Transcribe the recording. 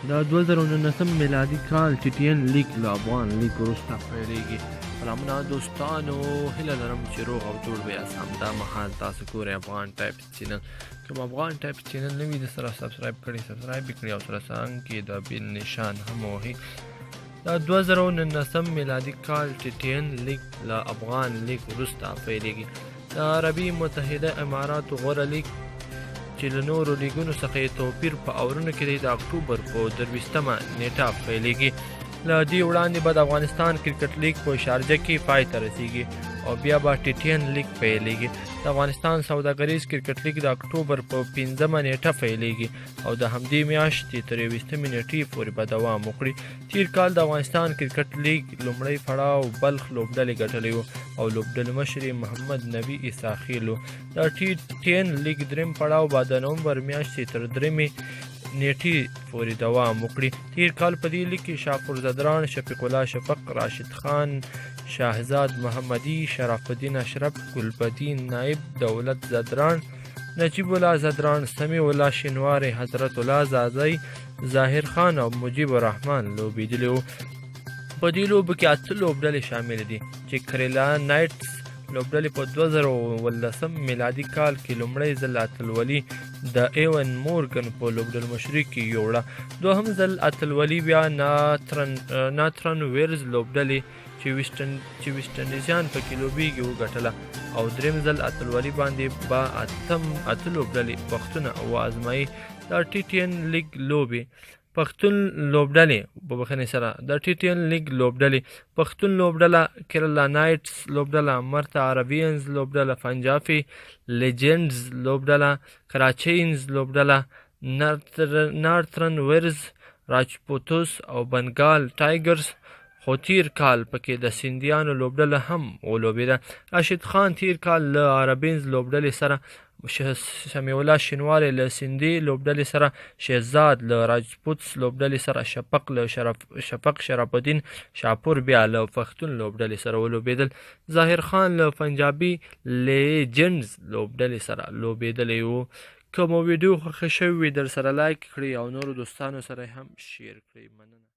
د 2019 میلادي کال ټي لیګ له افغان لیګ وروسته پیلېږي. سلامونه دوستانو، هیله لرم چې روغ او جوړ به یاست. همدا مهال تاسو ګورئ افغان ټایپس چینل. کوم افغان ټایپس چینل نه وي د سره سبسکرایب کړئ، سبسکرایب یې کړئ او سره څنګ کې د بیل نشان هم ووهئ. د 2019 میلادي کال ټي لیګ له افغان لیګ وروسته پیلېږي. د عربي متحده اماراتو غوره لیګ چې له نورو لیګونو څخه یې توپیر په اورونو کې دی، د اکتوبر په 23مه نیټه پیلېږي. له دې وړاندې به د افغانستان کرکټ لیګ په شارجه کې پای ته رسیږي او بیا به ټي لیګ پیلېږي. د افغانستان سوداګریز کرکټ لیګ د اکتوبر په 5مه نیټه پیلېږي او د همدې میاشتې تر 21مې نیټې پورې به دوام وکړي. تیر کال د افغانستان کرکټ لیګ لومړی پړاو بلخ لوبډلې ګټلی و او لوبډلې مشر محمد نبي اساخیل و. د ټي لیګ دریم پړاو به د نومبر میاشتې تر 3مې نیټې پورې دوام وکړي. تیر کال په دې لیګ کې شاپور زدران، شفیق الله شفق، راشد خان، شاهزاد محمدي، شرف الدین اشرف، ګلبدین نائب، دولت زدران، نجیب الله زدران، سمیع الله شینواری، حضرت الله زازی، ظاهر خان او مجیب الرحمن لوبېدلي وو. په دې لوبو کې 8 لوبډلې شامل دي چې کریلا نایټس لوبډلې په 2019 میلادي کال کې لومړی ځل اتلولي د ایون مورګن په لوبډل مشري کې یوړه. دوهم ځل اتلولي بیا ناترن ویرز لوبډلې چې ویسټنډیزیان پکې لوبېږي وګټله او دریم ځل اتلولي باندې به 8 لوبډلې پښتونه وازمایي. د ټي لیګ لوبې پښتون لوبډلې په بخښنې سره د ټي لیګ لوبډلې پښتون لوبډله، کیرلا نایټس لوبډله، مرتا عربینز لوبډله، پنجابي لیجنډز لوبډله، کراچینز لوبډله، نارترن ویرز، راجپوتوس او بنګال ټایګرز. خو تیر کال پکې د سیندیانو لوبډله هم ولوبېده. راشد خان تیر کال له عربینز لوبډلې سره، سمیع الله شینواری له سیندي لوبډلې سره، شهزاد له راجپوتس لوبډلې سره، شفق شرف الدین شاپور بیا له پښتون لوبډلې سره ولوبېدل. ظاهر خان له پنجابي لیجنډز لوبډلې سره لوبېدلی و. که مو ویډیو خوښه شوې وي در سره لایک کړئ او نورو دوستانو سره هم شیر کړئ. مننه.